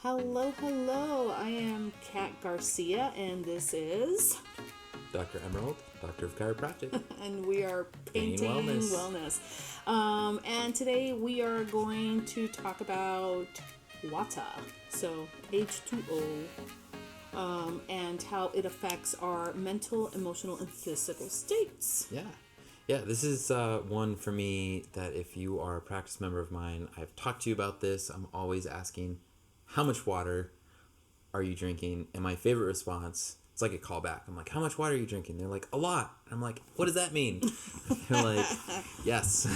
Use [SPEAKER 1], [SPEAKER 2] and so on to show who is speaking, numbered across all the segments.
[SPEAKER 1] Hello, hello. I am Kat Garcia, and this is,
[SPEAKER 2] Dr. Emerald, Doctor of Chiropractic.
[SPEAKER 1] and we are painting wellness. And today we are going to talk about water, so H2O, and how it affects our mental, emotional, and physical states.
[SPEAKER 2] Yeah, this is one for me that if you are a practice member of mine, I've talked to you about this. I'm always asking, how much water are you drinking? And my favorite response, it's like a callback. I'm like, how much water are you drinking? They're like, a lot. I'm like, what does that mean? They're like, yes.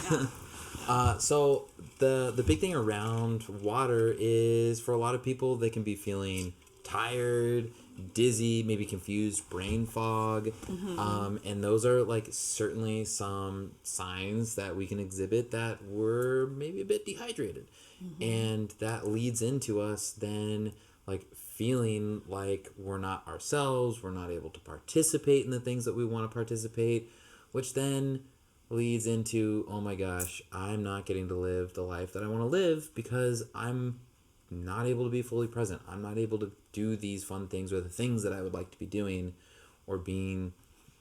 [SPEAKER 2] So the big thing around water is for a lot of people, they can be feeling tired, dizzy, maybe confused, brain fog. And those are like certainly some signs that we can exhibit that we're maybe a bit dehydrated. And that leads into us then like feeling like we're not ourselves, we're not able to participate in the things that we want to participate, which then leads into, oh my gosh, I'm not getting to live the life that I want to live because I'm not able to be fully present. I'm not able to do these fun things or the things that I would like to be doing or being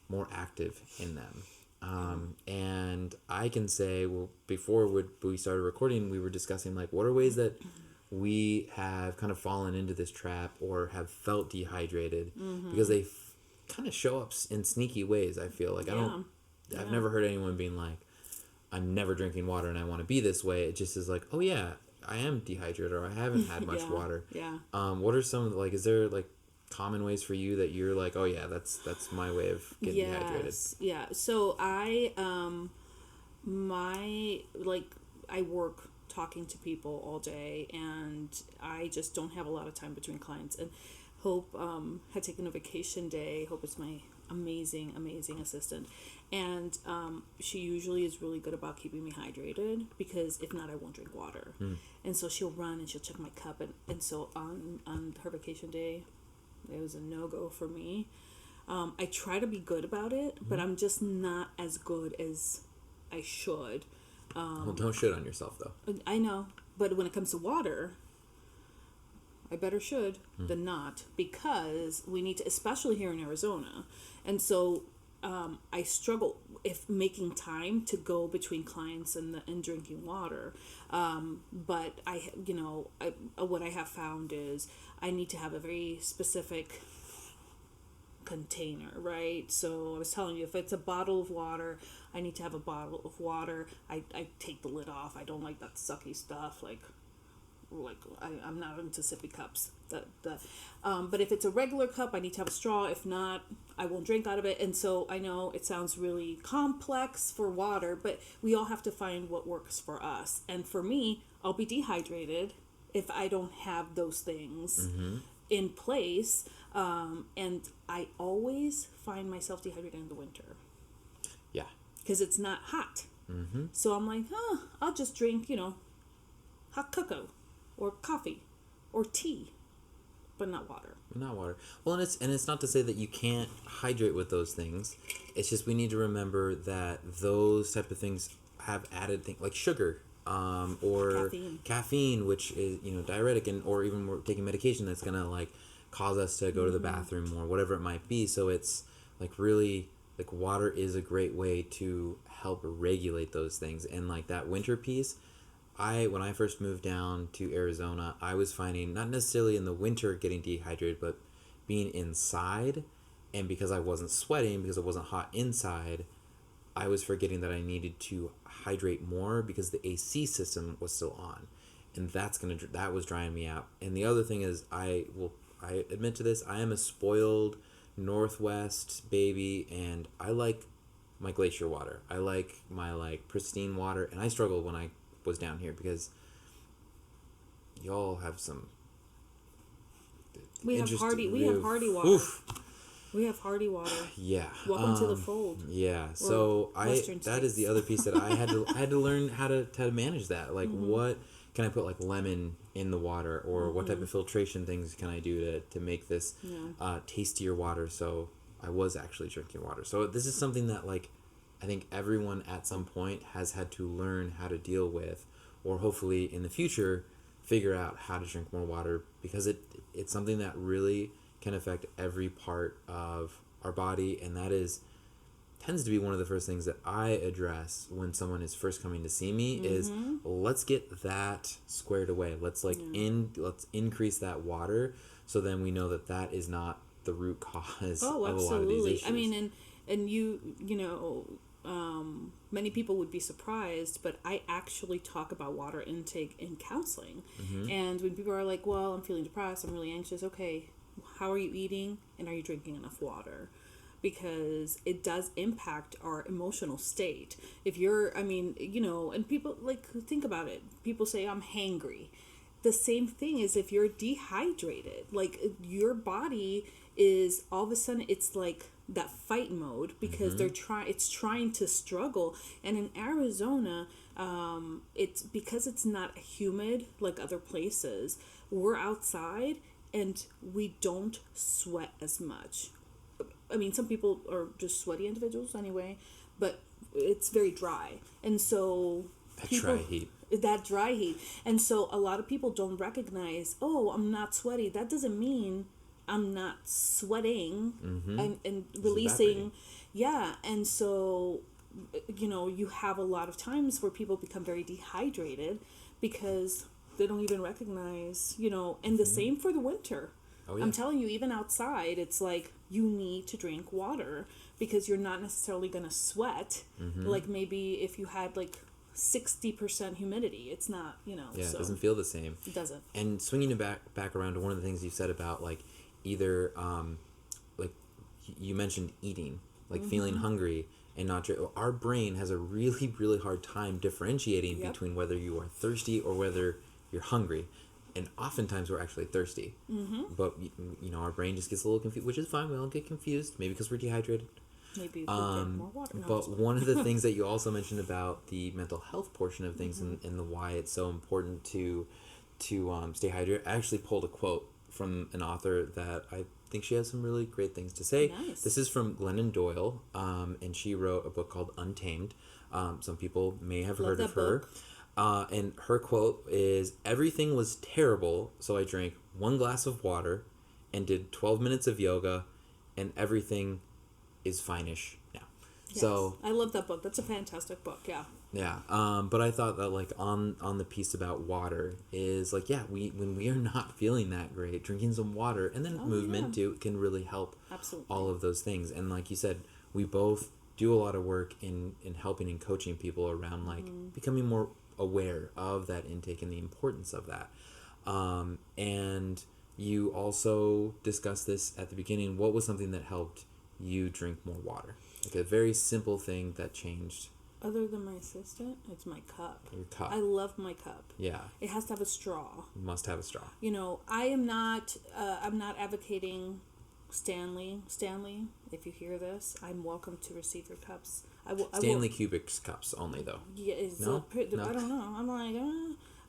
[SPEAKER 2] more active in them. And I can say, well, before we started recording, we were discussing like what are ways that we have kind of fallen into this trap or have felt dehydrated because they kind of show up in sneaky ways. I feel like I've never heard anyone being like, I'm never drinking water and I want to be this way. It just is like, oh yeah, I am dehydrated or I haven't had much water. What are some of the, like, is there like common ways for you that you're like, oh yeah, that's my way of getting dehydrated?
[SPEAKER 1] Yeah. So I I work talking to people all day, and I just don't have a lot of time between clients. And Hope had taken a vacation day. Hope is my amazing assistant, and she usually is really good about keeping me hydrated because if not I won't drink water. And so she'll run and she'll check my cup, and so on her vacation day it was a no-go for me. I try to be good about it, but I'm just not as good as I should.
[SPEAKER 2] Well, don't shit on yourself though.
[SPEAKER 1] I know, but when it comes to water, I better should than not, because we need to, especially here in Arizona. And so I struggle if making time to go between clients and drinking water. But what I have found is I need to have a very specific container, right? So I was telling you, if it's a bottle of water, I need to have a bottle of water. I take the lid off. I don't like that sucky stuff. I'm not into sippy cups. But if it's a regular cup, I need to have a straw. If not, I won't drink out of it. And so I know it sounds really complex for water, but we all have to find what works for us. And for me, I'll be dehydrated if I don't have those things in place. And I always find myself dehydrated in the winter.
[SPEAKER 2] Yeah.
[SPEAKER 1] Because it's not hot. So I'm like, I'll just drink, hot cocoa or coffee or tea, but not water.
[SPEAKER 2] Not water. Well, and it's not to say that you can't hydrate with those things. It's just we need to remember that those type of things have added things like sugar, or caffeine, which is diuretic, and or even we're taking medication that's gonna like cause us to go to the bathroom or whatever it might be. So it's like really like water is a great way to help regulate those things. And like that winter piece, when I first moved down to Arizona, I was finding not necessarily in the winter getting dehydrated, but being inside, and because I wasn't sweating, because it wasn't hot inside, I was forgetting that I needed to hydrate more because the AC system was still on, and that was drying me out. And the other thing is, I admit to this, I am a spoiled Northwest baby, and I like my glacier water. I like my like pristine water, and I struggled when I was down here because y'all have some
[SPEAKER 1] we have hardy water. Oof. We have hardy water.
[SPEAKER 2] Yeah.
[SPEAKER 1] Welcome to the fold.
[SPEAKER 2] Yeah. So that is the other piece that I had to learn how to manage that. Like what can I put like lemon in the water, or what type of filtration things can I do to make this tastier water? So I was actually drinking water. So this is something that like I think everyone at some point has had to learn how to deal with, or hopefully in the future figure out how to drink more water, because it's something that really can affect every part of our body, and that tends to be one of the first things that I address when someone is first coming to see me is let's get that squared away. Let's let's increase that water, so then we know that is not the root cause of a lot of these issues.
[SPEAKER 1] I mean, and you know, many people would be surprised, but I actually talk about water intake in counseling. And when people are like, well, I'm feeling depressed, I'm really anxious, okay, how are you eating, and are you drinking enough water? Because it does impact our emotional state. If you're, I mean, you know, and people, like, think about it. People say, I'm hangry. The same thing is if you're dehydrated. Like, your body is, all of a sudden, it's like that fight mode, because it's trying to struggle. And in Arizona, it's because it's not humid like other places. We're outside and we don't sweat as much. I mean, some people are just sweaty individuals anyway, but it's very dry. And so that dry heat. And so a lot of people don't recognize, oh, I'm not sweaty. That doesn't mean I'm not sweating and releasing. Yeah. And so, you know, you have a lot of times where people become very dehydrated because they don't even recognize, you know, and the same for the winter. Oh, yeah. I'm telling you, even outside, it's like you need to drink water because you're not necessarily going to sweat. Like maybe if you had like 60% humidity, it's not, you know.
[SPEAKER 2] Yeah, so it doesn't feel the same.
[SPEAKER 1] It doesn't.
[SPEAKER 2] And swinging it back around to one of the things you said about like either, like you mentioned eating, like feeling hungry and not drink. Our brain has a really, really hard time differentiating between whether you are thirsty or whether you're hungry. And oftentimes we're actually thirsty. But, you know, our brain just gets a little confused, which is fine. We don't get confused. Maybe because we're dehydrated.
[SPEAKER 1] Maybe we'll get more water.
[SPEAKER 2] But one of the things that you also mentioned about the mental health portion of things and the why it's so important to stay hydrated, I actually pulled a quote from an author that I think she has some really great things to say.
[SPEAKER 1] Nice.
[SPEAKER 2] This is from Glennon Doyle, and she wrote a book called Untamed. Some people may have heard of her. And her quote is, "Everything was terrible, so I drank 1 glass of water and did 12 minutes of yoga, and everything is fine-ish now."
[SPEAKER 1] Yes.
[SPEAKER 2] So
[SPEAKER 1] I love that book. That's a fantastic book, yeah.
[SPEAKER 2] Yeah, but I thought that like on the piece about water is like, yeah, when we are not feeling that great, drinking some water and then movement too can really help.
[SPEAKER 1] Absolutely.
[SPEAKER 2] All of those things. And like you said, we both do a lot of work in helping and coaching people around like becoming more aware of that intake and the importance of that. And you also discussed this at the beginning. What was something that helped you drink more water? Like a very simple thing that changed.
[SPEAKER 1] Other than my assistant, it's my cup. Your cup. I love my cup.
[SPEAKER 2] Yeah.
[SPEAKER 1] It has to have a straw.
[SPEAKER 2] You must have a straw.
[SPEAKER 1] You know, I'm not advocating Stanley, if you hear this, I'm welcome to receive your cups.
[SPEAKER 2] Stanley Kubik's cups only, though.
[SPEAKER 1] Yeah, it's
[SPEAKER 2] no?
[SPEAKER 1] I don't know. I'm like,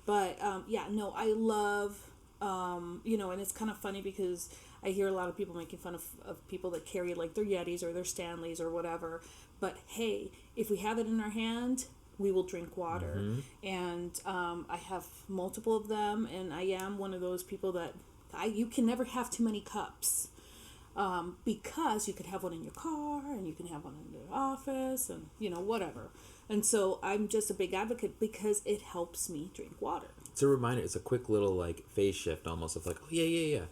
[SPEAKER 1] but yeah, no, I love, you know, and it's kind of funny because I hear a lot of people making fun of people that carry like their Yetis or their Stanleys or whatever. But hey, if we have it in our hand, we will drink water. And I have multiple of them, and I am one of those people that you can never have too many cups. Because you could have one in your car and you can have one in the office and, you know, whatever. And so I'm just a big advocate because it helps me drink water.
[SPEAKER 2] It's a reminder. It's a quick little, like, phase shift almost of like, oh, yeah.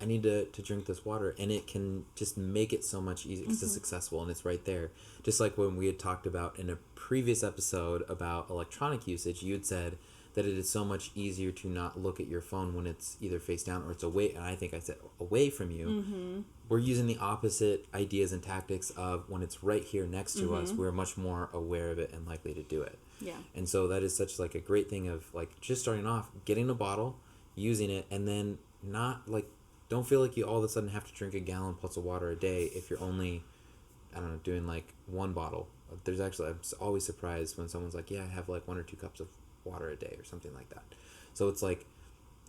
[SPEAKER 2] I need to drink this water. And it can just make it so much easier because it's accessible and it's right there. Just like when we had talked about in a previous episode about electronic usage, you had said that it is so much easier to not look at your phone when it's either face down or it's away. And I think I said away from you. We're using the opposite ideas and tactics of when it's right here next to us, we're much more aware of it and likely to do it.
[SPEAKER 1] Yeah.
[SPEAKER 2] And so that is such like a great thing of like just starting off, getting a bottle, using it, and then not like, don't feel like you all of a sudden have to drink a gallon plus of water a day if you're only, I don't know, doing like 1 bottle. There's actually, I'm always surprised when someone's like, yeah, I have like 1 or 2 cups of water a day or something like that. So it's like,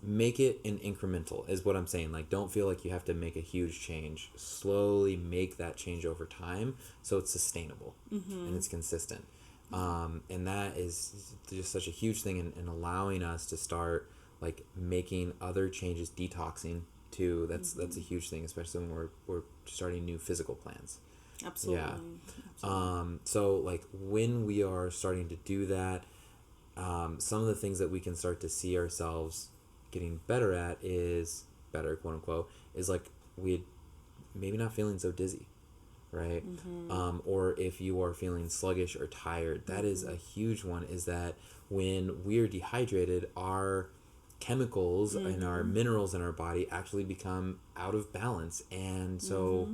[SPEAKER 2] make it an incremental is what I'm saying. Like, don't feel like you have to make a huge change. Slowly make that change over time so it's sustainable and it's consistent. And that is just such a huge thing in allowing us to start like making other changes, detoxing too. That's a huge thing, especially when we're starting new physical plans.
[SPEAKER 1] Absolutely.
[SPEAKER 2] Yeah.
[SPEAKER 1] Absolutely.
[SPEAKER 2] So like when we are starting to do that, some of the things that we can start to see ourselves getting better at is better, quote unquote, is like we maybe not feeling so dizzy, right? Or if you are feeling sluggish or tired, that is a huge one. Is that when we are dehydrated, our chemicals and our minerals in our body actually become out of balance, and so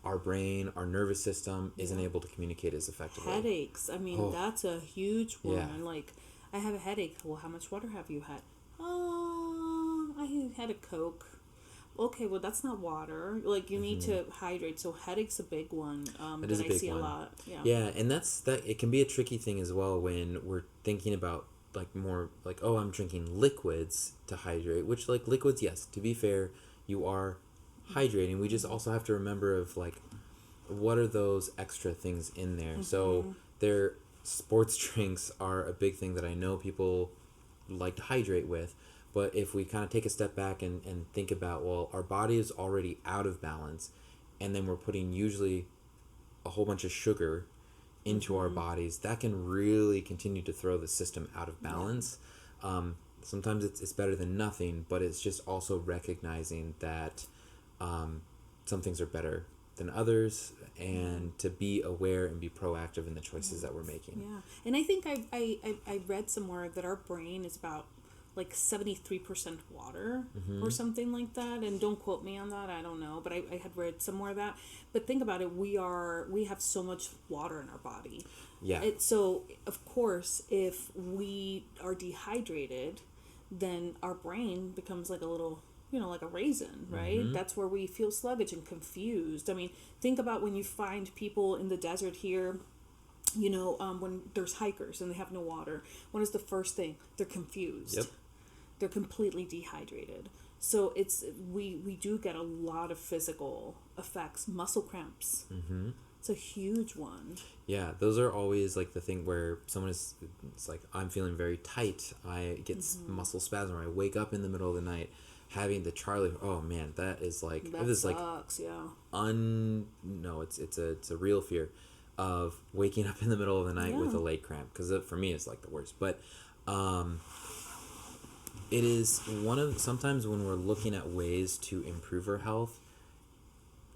[SPEAKER 2] our brain, our nervous system isn't able to communicate as effectively.
[SPEAKER 1] Headaches. I mean,
[SPEAKER 2] Oh.
[SPEAKER 1] that's a huge one.
[SPEAKER 2] Yeah.
[SPEAKER 1] Like, I have a headache. Well, how much water have you had? I had a Coke. Okay, well, that's not water. Like, you need to hydrate. So, headache's a big one
[SPEAKER 2] That
[SPEAKER 1] that
[SPEAKER 2] is a
[SPEAKER 1] I
[SPEAKER 2] big
[SPEAKER 1] see
[SPEAKER 2] one.
[SPEAKER 1] a lot. Yeah.
[SPEAKER 2] Yeah, and that it can be a tricky thing as well when we're thinking about like more like, oh, I'm drinking liquids to hydrate, which like liquids, yes, to be fair, you are hydrating. We just also have to remember of like what are those extra things in there. So their sports drinks are a big thing that I know people like to hydrate with. But if we kind of take a step back and think about, well, our body is already out of balance, and then we're putting usually a whole bunch of sugar into our bodies, that can really continue to throw the system out of balance. Sometimes it's better than nothing, but it's just also recognizing that some things are better than others, and to be aware and be proactive in the choices that we're making.
[SPEAKER 1] Yeah. And I think I read somewhere that our brain is about like 73% water or something like that, and don't quote me on that, I don't know, but I had read somewhere that. But think about it, we have so much water in our body.
[SPEAKER 2] Yeah.
[SPEAKER 1] So of course, if we are dehydrated, then our brain becomes like a little, like a raisin, right? That's where we feel sluggish and confused. I mean, think about when you find people in the desert here, when there's hikers and they have no water, what is the first thing? They're confused.
[SPEAKER 2] Yep.
[SPEAKER 1] They're completely dehydrated. So we do get a lot of physical effects. Muscle cramps. It's a huge one.
[SPEAKER 2] Yeah, those are always like the thing where it's like, I'm feeling very tight. I get muscle spasm, or I wake up in the middle of the night having the Charlie. Oh man, that is like,
[SPEAKER 1] That
[SPEAKER 2] this
[SPEAKER 1] sucks,
[SPEAKER 2] like
[SPEAKER 1] yeah.
[SPEAKER 2] no, it's a real fear of waking up in the middle of the night with a leg cramp, because for me it's like the worst. But it is sometimes when we're looking at ways to improve our health,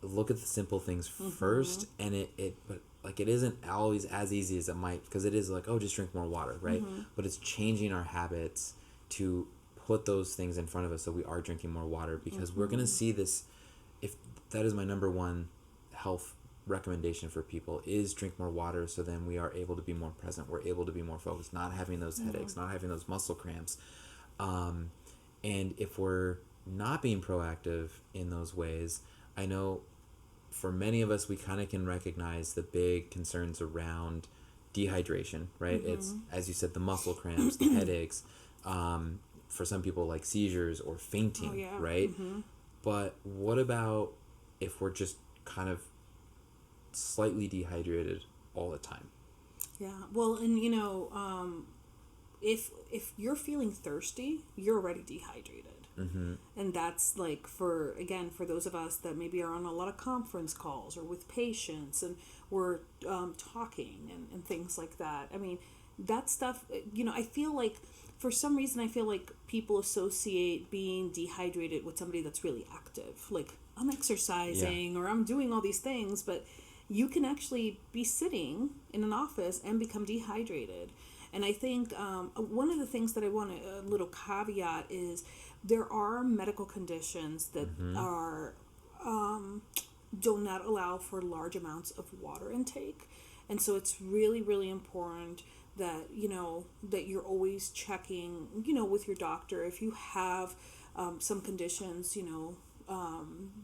[SPEAKER 2] look at the simple things first, and but like it isn't always as easy as it might, because it is like, oh, just drink more water, right? But it's changing our habits to put those things in front of us so we are drinking more water, because we're going to see this. If that is my number one health recommendation for people, is drink more water, so then we are able to be more present, we're able to be more focused, not having those headaches, not having those muscle cramps. And if we're not being proactive in those ways, I know for many of us, we kind of can recognize the big concerns around dehydration, right? It's, as you said, the muscle cramps, the headaches, for some people like seizures or fainting, right? But what about if we're just kind of slightly dehydrated all the time?
[SPEAKER 1] Yeah. Well, and if you're feeling thirsty, you're already dehydrated. And that's like for those of us that maybe are on a lot of conference calls or with patients, and we're talking and things like that. I mean, that stuff, I feel like for some reason I feel like people associate being dehydrated with somebody that's really active. Like, I'm exercising or I'm doing all these things, but you can actually be sitting in an office and become dehydrated. And I think one of the things that I want a little caveat is there are medical conditions that are do not allow for large amounts of water intake. And so it's really, really important that, that you're always checking, with your doctor if you have some conditions,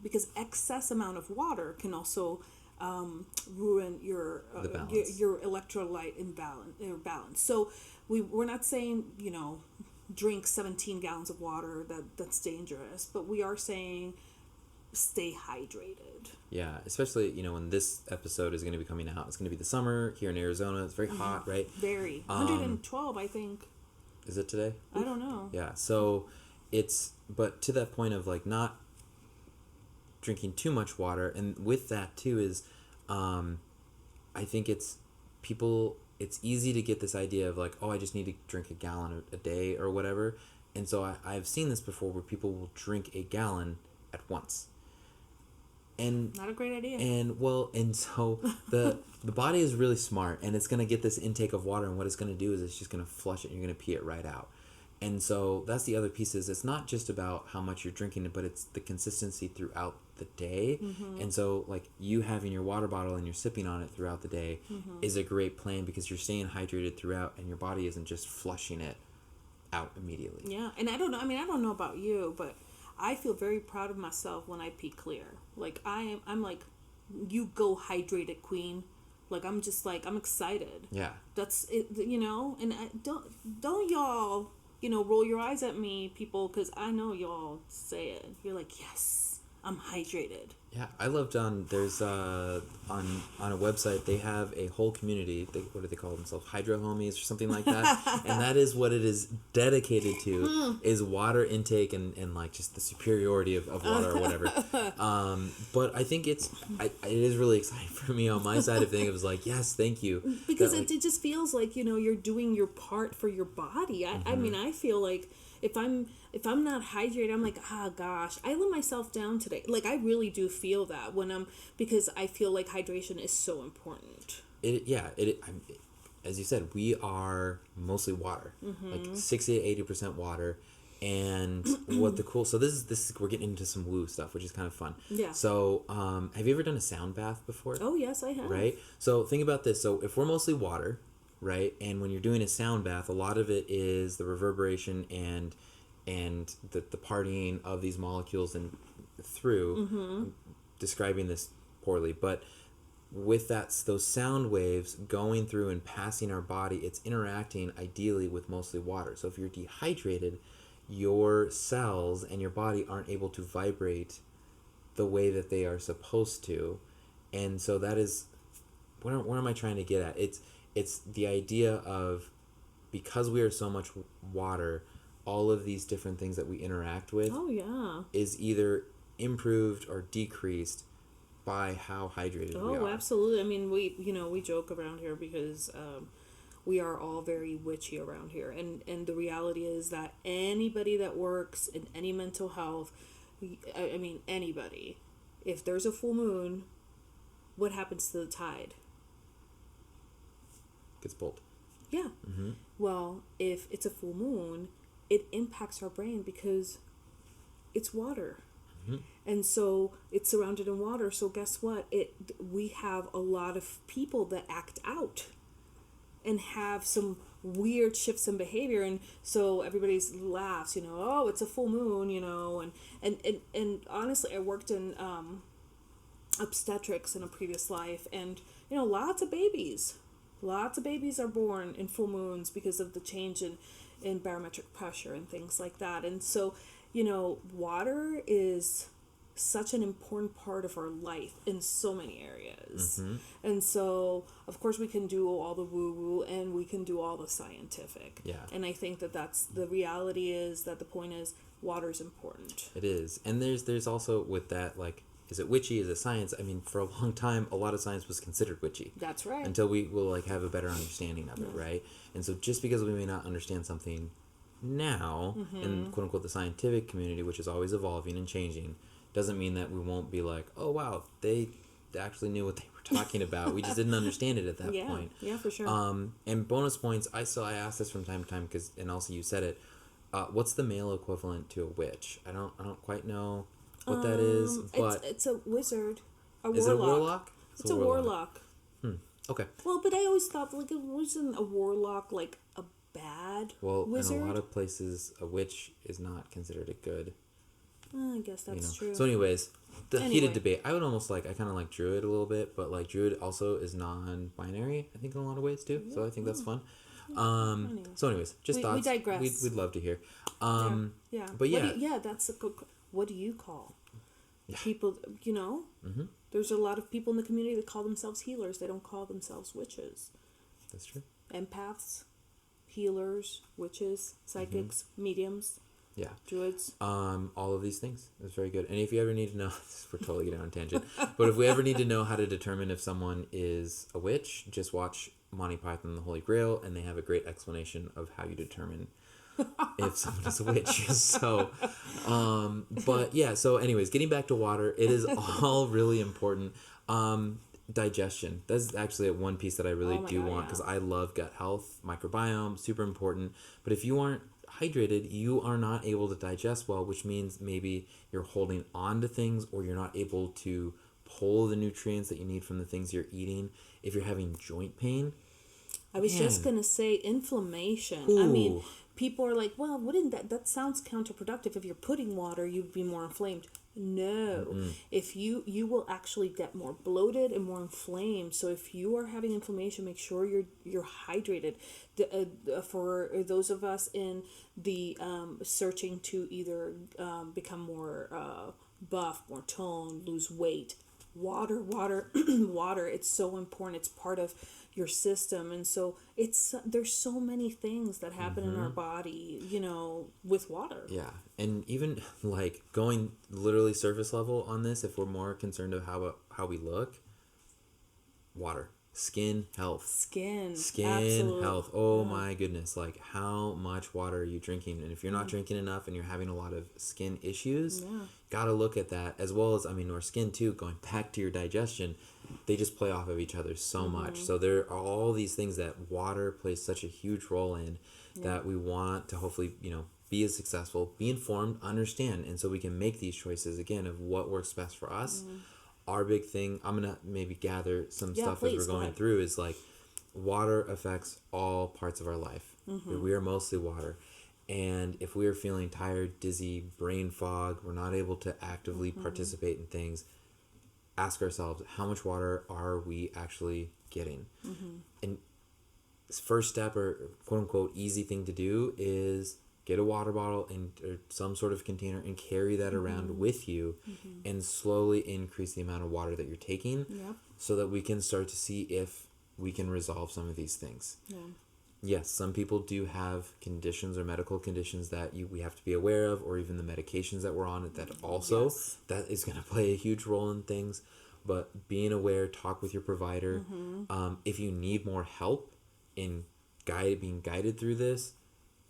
[SPEAKER 1] because excess amount of water can also ruin your electrolyte balance. So we're not saying drink 17 gallons of water, that's dangerous, but we are saying stay hydrated.
[SPEAKER 2] Yeah, especially when this episode is going to be coming out. It's going to be the summer here in Arizona. It's very hot, right?
[SPEAKER 1] Very 112, I think.
[SPEAKER 2] Is it today?
[SPEAKER 1] I don't know.
[SPEAKER 2] Yeah, so but to that point of like not drinking too much water, and with that too is, I think it's easy to get this idea of like, oh, I just need to drink a gallon a day or whatever. And so I've seen this before where people will drink a gallon at once. And
[SPEAKER 1] not a great idea.
[SPEAKER 2] And so the body is really smart, and it's going to get this intake of water, and what it's going to do is it's just going to flush it, and you're going to pee it right out. And so that's the other piece, is it's not just about how much you're drinking it, but it's the consistency throughout the day. And so like you having your water bottle and you're sipping on it throughout the day is a great plan, because you're staying hydrated throughout, and your body isn't just flushing it out immediately.
[SPEAKER 1] Yeah, and I don't know about you, but I feel very proud of myself when I pee clear. Like I'm like, you go hydrated, queen. Like I'm just like, I'm excited.
[SPEAKER 2] Yeah.
[SPEAKER 1] That's it, and don't y'all, roll your eyes at me, people, because I know y'all say it. You're like, yes, I'm hydrated.
[SPEAKER 2] Yeah, I loved there's on a website, they have a whole community. What do they call themselves? Hydro homies or something like that. And that is what it is dedicated to, is water intake and like just the superiority of water or whatever. But I think it is really exciting for me on my side of things. It was like, yes, thank you.
[SPEAKER 1] Because it just feels like, you're doing your part for your body. I mean, I feel like if I'm not hydrated, I'm like, gosh, I let myself down today. Like, I really do feel that because I feel like hydration is so important.
[SPEAKER 2] As you said, we are mostly water, like 60 to 80% water. And so this is we're getting into some woo stuff, which is kind of fun.
[SPEAKER 1] Yeah.
[SPEAKER 2] So, have you ever done a sound bath before?
[SPEAKER 1] Oh, yes, I have.
[SPEAKER 2] Right. So think about this. So if we're mostly water, right, and when you're doing a sound bath, a lot of it is the reverberation and the partying of these molecules and through, describing this poorly, but with those sound waves going through and passing our body, it's interacting ideally with mostly water. So if you're dehydrated, your cells and your body aren't able to vibrate the way that they are supposed to. And so that is, what am I trying to get at? It's the idea of, because we are so much water, all of these different things that we interact with is either improved or decreased by how hydrated we are.
[SPEAKER 1] Oh, absolutely. I mean, we joke around here because we are all very witchy around here. And the reality is that anybody that works in any mental health, I mean, anybody, if there's a full moon, what happens to the tide?
[SPEAKER 2] Gets pulled.
[SPEAKER 1] Yeah. Well, if it's a full moon, it impacts our brain because it's water. And so it's surrounded in water. So guess what? We have a lot of people that act out and have some weird shifts in behavior. And so everybody's laughs, oh, it's a full moon, and honestly, I worked in obstetrics in a previous life, and lots of babies are born in full moons because of the change in barometric pressure and things like that. And so water is such an important part of our life in so many areas. And so of course we can do all the woo woo and we can do all the scientific. And I think that's the reality, is that the point is water is important.
[SPEAKER 2] It is. And there's also with that, like, is it witchy? Is it science? I mean, for a long time, a lot of science was considered witchy.
[SPEAKER 1] That's right.
[SPEAKER 2] Until we will like have a better understanding of it, right? And so just because we may not understand something now in quote unquote the scientific community, which is always evolving and changing, doesn't mean that we won't be like, oh wow, they actually knew what they were talking about. We just didn't understand it at that point.
[SPEAKER 1] Yeah, for sure.
[SPEAKER 2] And bonus points, I ask this from time to time because, and also you said it. What's the male equivalent to a witch? I don't quite know what that is, but
[SPEAKER 1] it's a wizard.
[SPEAKER 2] Is it a warlock?
[SPEAKER 1] It's a warlock.
[SPEAKER 2] Okay.
[SPEAKER 1] Well, but I always thought like it wasn't a warlock like a bad wizard.
[SPEAKER 2] In a lot of places, a witch is not considered a good.
[SPEAKER 1] I guess that's true.
[SPEAKER 2] So, anyways, heated debate. I would almost I kind of like druid a little bit, but like druid also is non-binary. I think in a lot of ways too. So I think that's fun. So, anyways, just thoughts.
[SPEAKER 1] We digress.
[SPEAKER 2] We'd love to hear.
[SPEAKER 1] Yeah.
[SPEAKER 2] But
[SPEAKER 1] that's a good. What do you call people? There's a lot of people in the community that call themselves healers. They don't call themselves witches.
[SPEAKER 2] That's true.
[SPEAKER 1] Empaths, healers, witches, psychics, mediums.
[SPEAKER 2] Yeah.
[SPEAKER 1] Druids.
[SPEAKER 2] All of these things. It's very good. And if you ever need to know, we're totally getting on a tangent, but if we ever need to know how to determine if someone is a witch, just watch Monty Python and the Holy Grail, and they have a great explanation of how you determine if someone is a witch. So, but yeah, so anyways, getting back to water, it is all really important. Digestion. That's actually one piece that I really want, because I love gut health, microbiome, super important. But if you aren't hydrated, you are not able to digest well, which means maybe you're holding on to things, or you're not able to pull the nutrients that you need from the things you're eating. If you're having joint pain,
[SPEAKER 1] I was just going to say inflammation.
[SPEAKER 2] Ooh.
[SPEAKER 1] I mean, people are like, well, wouldn't that sounds counterproductive. If you're putting water, you'd be more inflamed. No. Mm-hmm. If you will actually get more bloated and more inflamed. So if you are having inflammation, make sure you're hydrated. For those of us in the searching to either become more buff, more toned, lose weight, water, it's so important. It's part of your system, and so there's so many things that happen in our body, with water.
[SPEAKER 2] Yeah. And even like going literally surface level on this, if we're more concerned of how we look, water, skin health, skin
[SPEAKER 1] Absolutely.
[SPEAKER 2] health. Oh my goodness, like how much water are you drinking? And if you're not drinking enough and you're having a lot of skin issues, gotta look at that, as well as, or skin too, going back to your digestion. They just play off of each other so much. So there are all these things that water plays such a huge role in, that we want to hopefully, be as successful, be informed, understand. And so we can make these choices, again, of what works best for us. Our big thing, I'm going to maybe gather some stuff as we're going through, is like water affects all parts of our life. We are mostly water. And if we are feeling tired, dizzy, brain fog, we're not able to actively participate in things, ask ourselves, how much water are we actually getting? And first step, or quote unquote easy thing to do, is get a water bottle or some sort of container and carry that around with you, and slowly increase the amount of water that you're taking, so that we can start to see if we can resolve some of these things. Yes, some people do have conditions or medical conditions that we have to be aware of, or even the medications that we're on, that also that is going to play a huge role in things. But being aware, talk with your provider. If you need more help in being guided through this,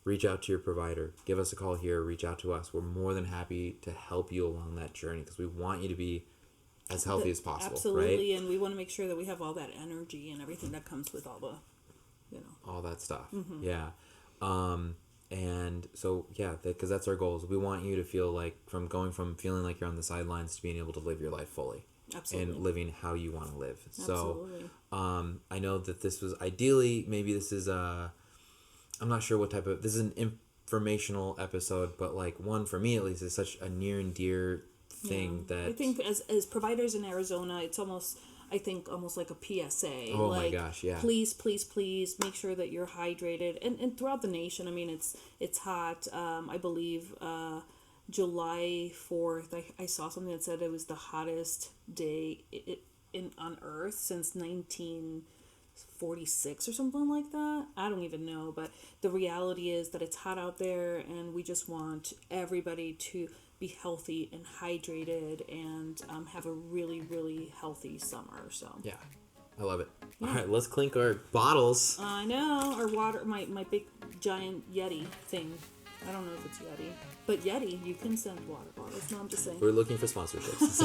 [SPEAKER 2] reach out to your provider. Give us a call here. Reach out to us. We're more than happy to help you along that journey, because we want you to be as healthy as possible.
[SPEAKER 1] Absolutely,
[SPEAKER 2] right?
[SPEAKER 1] And we want to make sure that we have all that energy and everything that comes with all the
[SPEAKER 2] all that stuff. And so because that's our goals. We want you to feel like, from feeling like you're on the sidelines to being able to live your life fully.
[SPEAKER 1] Absolutely.
[SPEAKER 2] And living how you want to live.
[SPEAKER 1] Absolutely.
[SPEAKER 2] So I know that this was ideally, maybe this is I'm not sure what type of, this is an informational episode, but like one for me at least is such a near and dear thing that
[SPEAKER 1] I think as providers in Arizona, it's almost like a PSA.
[SPEAKER 2] Oh my gosh, yeah.
[SPEAKER 1] Please make sure that you're hydrated. And throughout the nation, it's hot. I believe July 4th, I saw something that said it was the hottest day on Earth since 1946 or something like that. I don't even know, but the reality is that it's hot out there, and we just want everybody to be healthy and hydrated and have a really, really healthy summer. So
[SPEAKER 2] yeah, I love it. All right, let's clink our bottles.
[SPEAKER 1] I know, our water, my big giant Yeti thing. I don't know if it's Yeti, but Yeti, you can send water bottles. No, I'm just saying.
[SPEAKER 2] We're looking for sponsorships.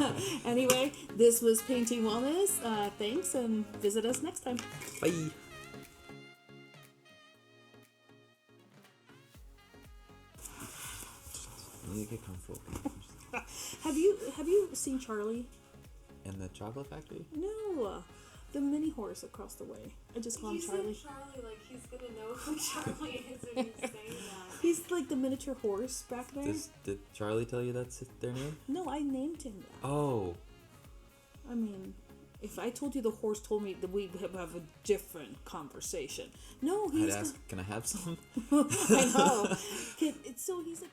[SPEAKER 1] Right. Anyway, this was Painting Wellness. Thanks, and visit us next time.
[SPEAKER 2] Bye. I need to get comfortable.
[SPEAKER 1] Have you seen Charlie?
[SPEAKER 2] In the chocolate factory?
[SPEAKER 1] No. The mini horse across the way. I just call him Charlie.
[SPEAKER 3] You said Charlie like he's gonna know who Charlie is if you say that.
[SPEAKER 1] He's like the miniature horse back there.
[SPEAKER 2] Did Charlie tell you that's their name?
[SPEAKER 1] No, I named him that.
[SPEAKER 2] Oh.
[SPEAKER 1] I mean, if I told you the horse told me, that we'd have a different conversation. No,
[SPEAKER 2] I'd ask, can I have some?
[SPEAKER 1] I know. So he's a type.